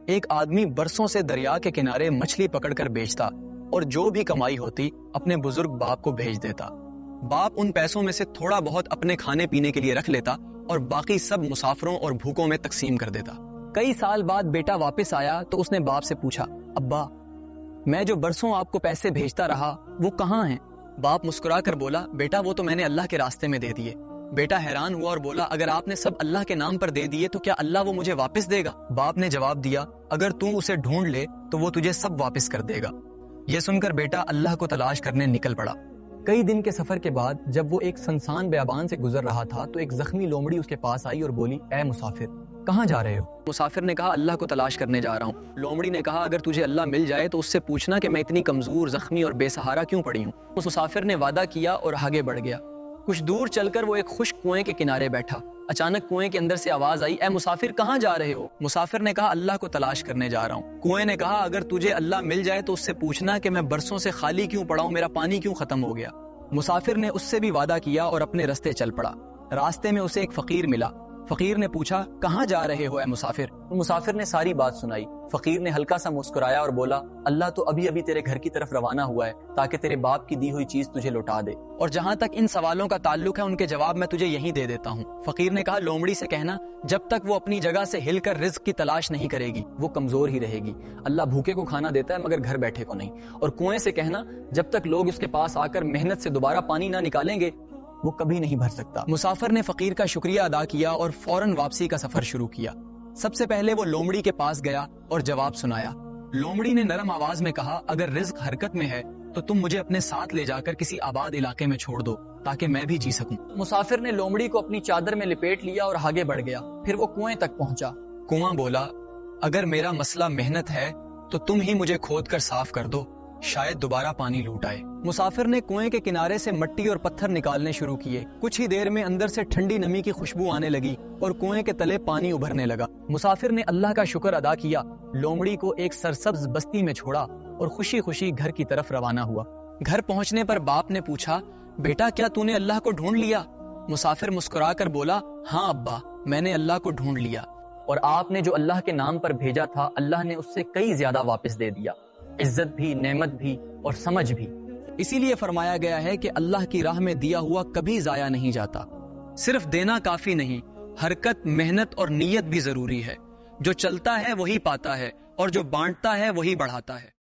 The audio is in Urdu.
ایک آدمی برسوں سے دریا کے کنارے مچھلی پکڑ کر بیچتا اور جو بھی کمائی ہوتی اپنے بزرگ باپ کو بھیج دیتا۔ باپ ان پیسوں میں سے تھوڑا بہت اپنے کھانے پینے کے لیے رکھ لیتا اور باقی سب مسافروں اور بھوکوں میں تقسیم کر دیتا۔ کئی سال بعد بیٹا واپس آیا تو اس نے باپ سے پوچھا، ابا میں جو برسوں آپ کو پیسے بھیجتا رہا وہ کہاں ہیں؟ باپ مسکرا کر بولا، بیٹا وہ تو میں نے اللہ کے راستے میں دے دیے۔ بیٹا حیران ہوا اور بولا، اگر آپ نے سب اللہ کے نام پر دے دیے تو کیا اللہ وہ مجھے واپس دے گا؟ باپ نے جواب دیا، اگر تو اسے ڈھونڈ لے تو وہ تجھے سب واپس کر دے گا۔ یہ سن کر بیٹا اللہ کو تلاش کرنے نکل پڑا۔ کئی دن کے سفر کے بعد جب وہ ایک سنسان بیابان سے گزر رہا تھا تو ایک زخمی لومڑی اس کے پاس آئی اور بولی، اے مسافر کہاں جا رہے ہو؟ مسافر نے کہا، اللہ کو تلاش کرنے جا رہا ہوں۔ لومڑی نے کہا، اگر تجھے اللہ مل جائے تو اس سے پوچھنا کہ میں اتنی کمزور، زخمی اور بے سہارا کیوں پڑی ہوں۔ اس مسافر نے وعدہ کیا اور آگے بڑھ گیا۔ کچھ دور چل کر وہ ایک خشک کنویں کے کنارے بیٹھا۔ اچانک کنویں کے اندر سے آواز آئی، اے مسافر کہاں جا رہے ہو؟ مسافر نے کہا، اللہ کو تلاش کرنے جا رہا ہوں۔ کنویں نے کہا، اگر تجھے اللہ مل جائے تو اس سے پوچھنا کہ میں برسوں سے خالی کیوں پڑا ہوں، میرا پانی کیوں ختم ہو گیا۔ مسافر نے اس سے بھی وعدہ کیا اور اپنے راستے چل پڑا۔ راستے میں اسے ایک فقیر ملا۔ فقیر نے پوچھا، کہاں جا رہے ہو اے مسافر؟ مسافر نے ساری بات سنائی۔ فقیر نے ہلکا سا مسکرایا اور بولا، اللہ تو ابھی ابھی تیرے گھر کی طرف روانہ ہوا ہے تاکہ تیرے باپ کی دی ہوئی چیز تجھے لوٹا دے، اور جہاں تک ان سوالوں کا تعلق ہے ان کے جواب میں تجھے یہیں دے دیتا ہوں۔ فقیر نے کہا، لومڑی سے کہنا جب تک وہ اپنی جگہ سے ہل کر رزق کی تلاش نہیں کرے گی وہ کمزور ہی رہے گی۔ اللہ بھوکے کو کھانا دیتا ہے مگر گھر بیٹھے کو نہیں۔ اور کنویں سے کہنا جب تک لوگ اس کے پاس آ کر محنت سے دوبارہ پانی نہ نکالیں گے وہ کبھی نہیں بھر سکتا۔ مسافر نے فقیر کا شکریہ ادا کیا اور فوراً واپسی کا سفر شروع کیا۔ سب سے پہلے وہ لومڑی کے پاس گیا اور جواب سنایا۔ لومڑی نے نرم آواز میں کہا، اگر رزق حرکت میں ہے تو تم مجھے اپنے ساتھ لے جا کر کسی آباد علاقے میں چھوڑ دو تاکہ میں بھی جی سکوں۔ مسافر نے لومڑی کو اپنی چادر میں لپیٹ لیا اور آگے بڑھ گیا۔ پھر وہ کنویں تک پہنچا۔ کنواں بولا، اگر میرا مسئلہ محنت ہے تو تم ہی مجھے کھود کر صاف کر دو، شاید دوبارہ پانی لوٹ آئے۔ مسافر نے کنویں کے کنارے سے مٹی اور پتھر نکالنے شروع کیے۔ کچھ ہی دیر میں اندر سے ٹھنڈی نمی کی خوشبو آنے لگی اور کنویں کے تلے پانی ابھرنے لگا۔ مسافر نے اللہ کا شکر ادا کیا، لومڑی کو ایک سرسبز بستی میں چھوڑا اور خوشی خوشی گھر کی طرف روانہ ہوا۔ گھر پہنچنے پر باپ نے پوچھا، بیٹا کیا تو نے اللہ کو ڈھونڈ لیا؟ مسافر مسکرا کر بولا، ہاں ابا میں نے اللہ کو ڈھونڈ لیا، اور آپ نے جو اللہ کے نام پر بھیجا تھا اللہ نے اس سے کئی زیادہ واپس دے دیا، عزت بھی، نعمت بھی اور سمجھ بھی۔ اسی لیے فرمایا گیا ہے کہ اللہ کی راہ میں دیا ہوا کبھی ضائع نہیں جاتا۔ صرف دینا کافی نہیں، حرکت، محنت اور نیت بھی ضروری ہے۔ جو چلتا ہے وہی پاتا ہے اور جو بانٹتا ہے وہی بڑھاتا ہے۔